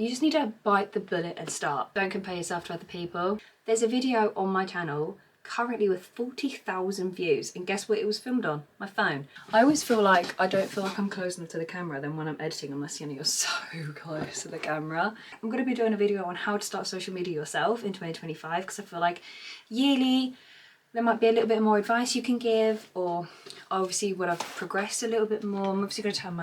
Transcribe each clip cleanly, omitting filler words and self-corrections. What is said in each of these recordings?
You just need to bite the bullet and start. Don't compare yourself to other people. There's a video on my channel currently with 40,000 views, and guess what it was filmed on? My phone. I always feel like I don't feel like I'm close enough to the camera than when I'm editing, unless you're so close to the camera. I'm going to be doing a video on how to start social media yourself in 2025, because I feel like yearly there might be a little bit more advice you can give, or obviously when I've progressed a little bit more. I'm obviously going to turn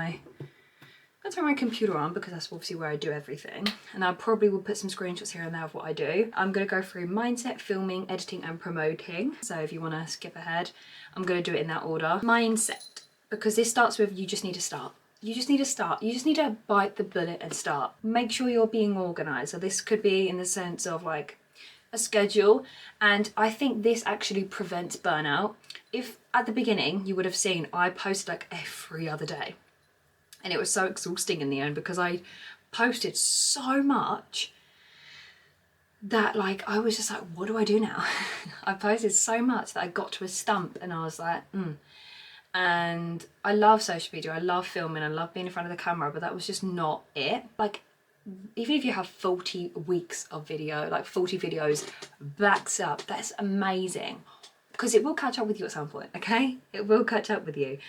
my computer on because that's obviously where I do everything, and I probably will put some screenshots here and there of what I do. I'm going to go through mindset, filming, editing and promoting, so if you want to skip ahead, I'm going to do it in that order. Mindset, because this starts with you just need to start. You just need to start. You just need to bite the bullet and start. Make sure you're being organised. So this could be in the sense of like a schedule, and I think this actually prevents burnout. If at the beginning you would have seen I posted like every other day, and it was so exhausting in the end because I posted so much that like I was just like, what do I do now? I posted so much that I got to a stump, and I was like, And I love social media, I love filming, I love being in front of the camera, but that was just not it. Like, even if you have 40 weeks of video, like 40 videos backs up, that's amazing, because it will catch up with you at some point, okay? It will catch up with you.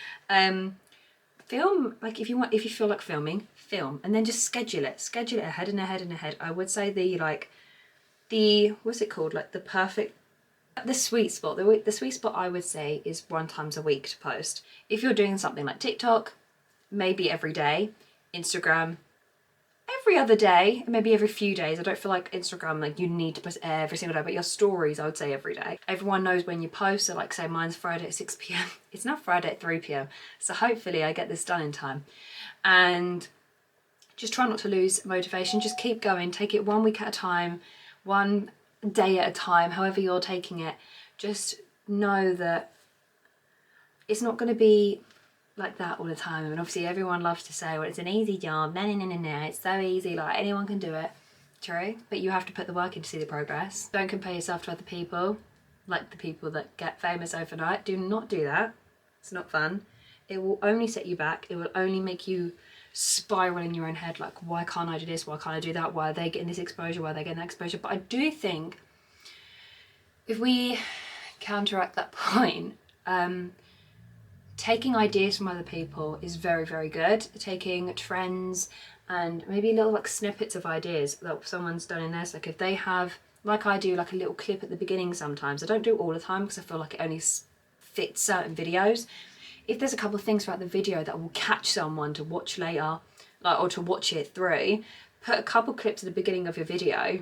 Film, like if you feel like filming, film, and then just schedule it ahead and ahead and ahead. I would say what's it called, like the sweet spot. The sweet spot I would say is 1 time a week to post. If you're doing something like TikTok, maybe every day. Instagram, every other day, maybe every few days. I don't feel like Instagram, like you need to post every single day, but your stories, I would say every day. Everyone knows when you post, so like say mine's Friday at 6 p.m. It's now Friday at 3 p.m. So hopefully I get this done in time. And just try not to lose motivation. Just keep going, take it 1 week at a time, 1 day at a time, however you're taking it. Just know that it's not going to be like that all the time. I mean, obviously everyone loves to say, well, it's an easy job, no, it's so easy, like anyone can do it. True, but you have to put the work in to see the progress. Don't compare yourself to other people, like the people that get famous overnight. Do not do that. It's not fun. It will only set you back. It will only make you spiral in your own head, like, why can't I do this, why can't I do that, why are they getting this exposure, why are they getting that exposure? But I do think if we counteract that point, taking ideas from other people is very, very good. Taking trends and maybe little like snippets of ideas that someone's done in theirs. Like if they have, like I do, like a little clip at the beginning sometimes. I don't do it all the time because I feel like it only fits certain videos. If there's a couple of things throughout the video that will catch someone to watch later, like, or to watch it through, put a couple clips at the beginning of your video,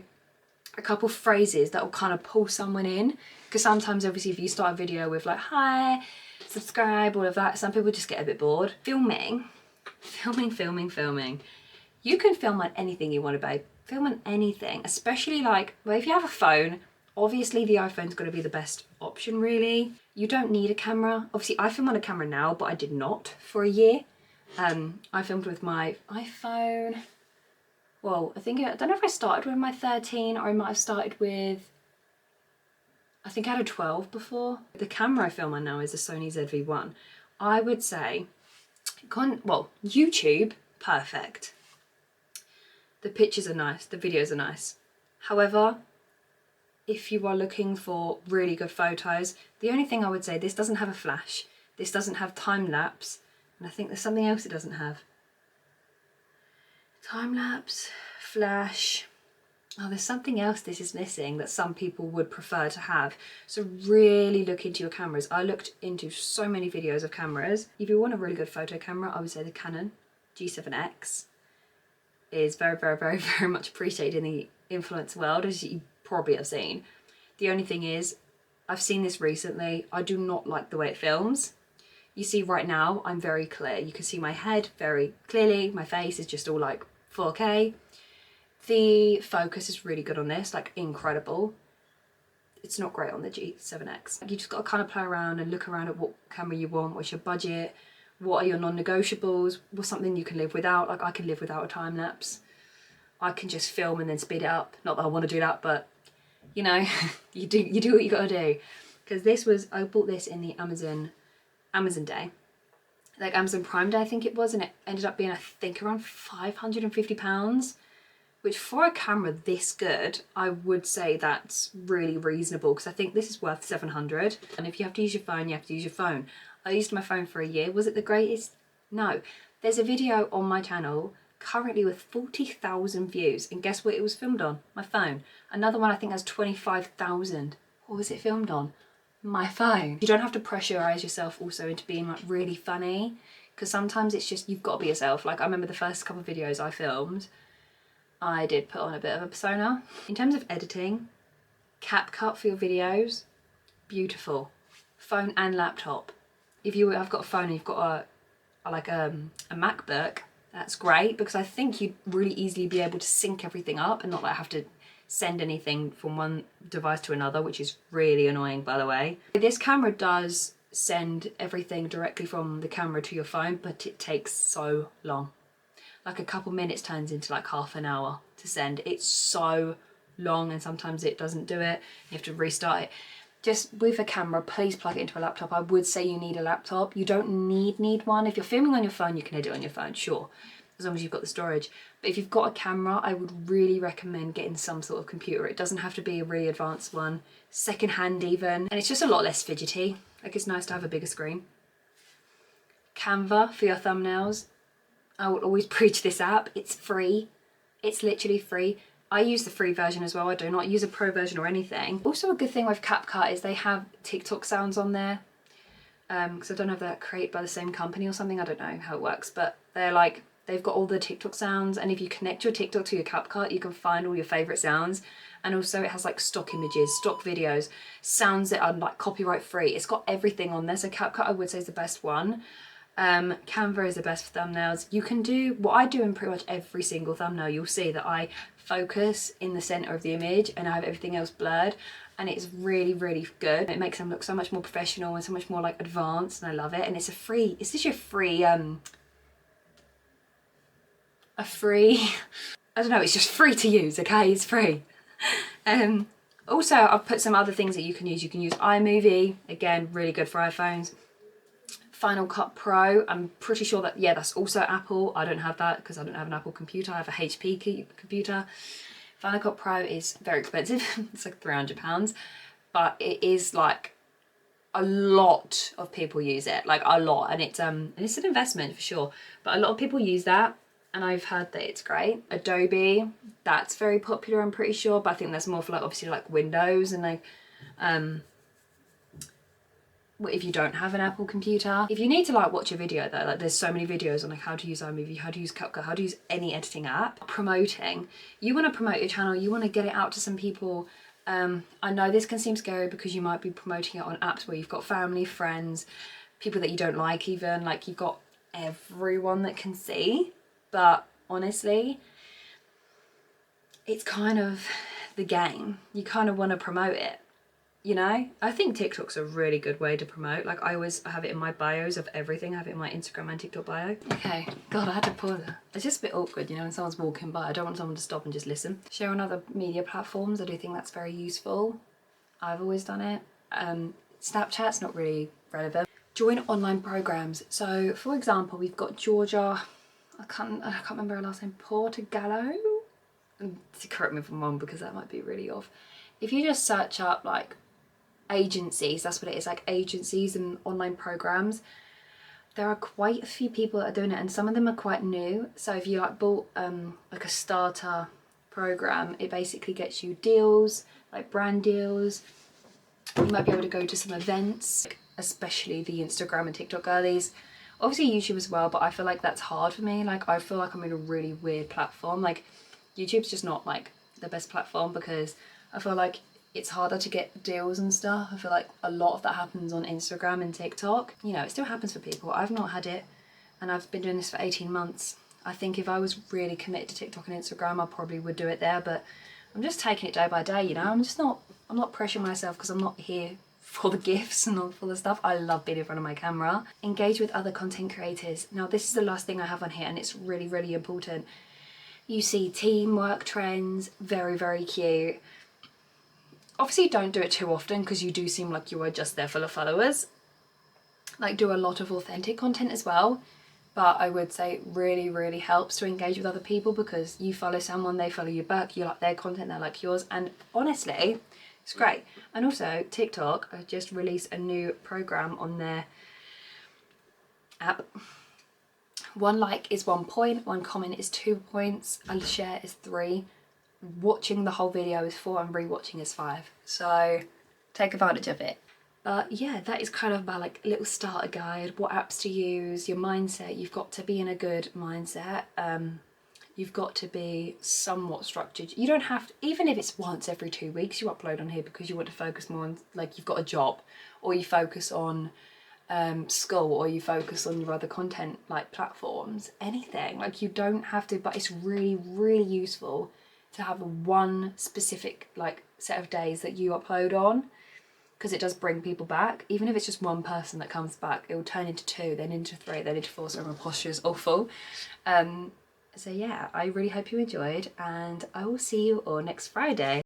a couple phrases that will kind of pull someone in. Because sometimes obviously if you start a video with like, hi, subscribe, all of that, some people just get a bit bored. Filming. You can film on anything you want to, babe. Film on anything, especially like, well, if you have a phone, obviously the iPhone's going to be the best option really. You don't need a camera. Obviously I film on a camera now, but I did not for a year. I filmed with my iPhone. Well, I don't know if I started with my 13 or I might have started with, I think I had a 12 before. The camera I film on now is a Sony ZV-1. I would say, YouTube, perfect. The pictures are nice, the videos are nice. However, if you are looking for really good photos, the only thing I would say, this doesn't have a flash, this doesn't have time lapse, and I think there's something else it doesn't have. Time lapse, flash. Oh, there's something else this is missing that some people would prefer to have. So really look into your cameras. I looked into so many videos of cameras. If you want a really good photo camera, I would say the Canon G7X is very, very, very, very much appreciated in the influencer world, as you probably have seen. The only thing is, I've seen this recently, I do not like the way it films. You see right now, I'm very clear. You can see my head very clearly. My face is just all like 4K. The focus is really good on this, like incredible. It's not great on the G7X. You just got to kind of play around and look around at what camera you want, what's your budget, what are your non-negotiables, what's something you can live without. Like I can live without a time lapse. I can just film and then speed it up. Not that I want to do that, but you know, you do what you got to do. Because I bought this in the Amazon Day, like Amazon Prime Day I think it was, and it ended up being I think around £550, which for a camera this good, I would say that's really reasonable, because I think this is worth 700. And if you have to use your phone, you have to use your phone. I used my phone for a year. Was it the greatest? No. There's a video on my channel currently with 40,000 views, and guess what it was filmed on? My phone. Another one I think has 25,000. What was it filmed on? My phone. You don't have to pressurize yourself also into being like really funny, because sometimes it's just, you've got to be yourself. Like I remember the first couple of videos I filmed, I did put on a bit of a persona. In terms of editing, CapCut for your videos, beautiful. Phone and laptop. If you have got a phone and you've got a MacBook, that's great, because I think you'd really easily be able to sync everything up and not like have to send anything from one device to another, which is really annoying, by the way. This camera does send everything directly from the camera to your phone, but it takes so long. Like a couple minutes turns into like half an hour to send. It's so long, and sometimes it doesn't do it. You have to restart it. Just with a camera, please plug it into a laptop. I would say you need a laptop. You don't need one. If you're filming on your phone, you can edit on your phone, sure, as long as you've got the storage. But if you've got a camera, I would really recommend getting some sort of computer. It doesn't have to be a really advanced one, secondhand even, and it's just a lot less fidgety. Like, it's nice to have a bigger screen. Canva for your thumbnails. I will always preach this app. It's free. It's literally free. I use the free version as well. I do not use a pro version or anything. Also, a good thing with CapCut is they have TikTok sounds on there. Because I don't know if they're created by the same company or something. I don't know how it works, but they're like, they've got all the TikTok sounds, and if you connect your TikTok to your CapCut, you can find all your favourite sounds. And also it has like stock images, stock videos, sounds that are like copyright free. It's got everything on there. So CapCut I would say is the best one. Canva is the best for thumbnails. You can do what I do in pretty much every single thumbnail. You'll see that I focus in the center of the image and I have everything else blurred, and it's really, really good. It makes them look so much more professional and so much more like advanced, and I love it. And it's it's just your free, I don't know, it's just free to use, okay? It's free. Also, I've put some other things that you can use. You can use iMovie, again, really good for iPhones. Final Cut Pro, I'm pretty sure that, yeah, that's also Apple. I don't have that because I don't have an Apple computer. I have a HP computer. Final Cut Pro is very expensive. It's like £300, but it is like a lot of people use it, like a lot, and it's an investment for sure. But a lot of people use that, and I've heard that it's great. Adobe, that's very popular, I'm pretty sure, but I think that's more for like obviously like Windows and like if you don't have an Apple computer. If you need to like watch a video though, like there's so many videos on like how to use iMovie, how to use CapCut, how to use any editing app. Promoting, you want to promote your channel, you want to get it out to some people. I know this can seem scary because you might be promoting it on apps where you've got family, friends, people that you don't like even, like you've got everyone that can see. But honestly, it's kind of the game. You kind of want to promote it, you know? I think TikTok's a really good way to promote. Like I always have it in my bios of everything. I have it in my Instagram and TikTok bio. Okay, God, I had to pause it. It's just a bit awkward, you know, when someone's walking by. I don't want someone to stop and just listen. Share on other media platforms. I do think that's very useful. I've always done it. Snapchat's not really relevant. Join online programs. So for example, we've got Georgia, I can't remember her last name, Portogallo? Correct me if I'm wrong because that might be really off. If you just search up like agencies, that's what it is, like agencies and online programs, there are quite a few people that are doing it, and some of them are quite new. So if you like bought like a starter program, it basically gets you deals, like brand deals. You might be able to go to some events, especially the Instagram and TikTok girlies. Obviously YouTube as well, but I feel like that's hard for me. Like I feel like I'm in a really weird platform. Like YouTube's just not like the best platform because I feel like it's harder to get deals and stuff. I feel like a lot of that happens on Instagram and TikTok. You know, it still happens for people. I've not had it, and I've been doing this for 18 months. I think if I was really committed to TikTok and Instagram, I probably would do it there, but I'm just taking it day by day, you know? I'm not pressuring myself because I'm not here for the gifts and all for the stuff. I love being in front of my camera. Engage with other content creators. Now this is the last thing I have on here, and it's really, really important. You see teamwork trends, very, very cute. Obviously don't do it too often because you do seem like you are just there full of followers. Like do a lot of authentic content as well. but I would say it really, really helps to engage with other people, because you follow someone, they follow you back, you like their content, they like yours, and honestly, it's great. And also TikTok have just released a new program on their app. 1 like is 1 point, 1 comment is 2 points, a share is 3, watching the whole video is 4, and rewatching is 5. So take advantage of it. But yeah, that is kind of my like little starter guide, what apps to use, your mindset. You've got to be in a good mindset. You've got to be somewhat structured. You don't have to, even if it's once every 2 weeks you upload on here because you want to focus more on, like, you've got a job, or you focus on school, or you focus on your other content like platforms, anything. Like, you don't have to, but it's really, really useful to have one specific like set of days that you upload on, because it does bring people back. Even if it's just one person that comes back, it will turn into 2, then into 3, then into 4, so my posture is awful. So yeah, I really hope you enjoyed, and I will see you all next Friday.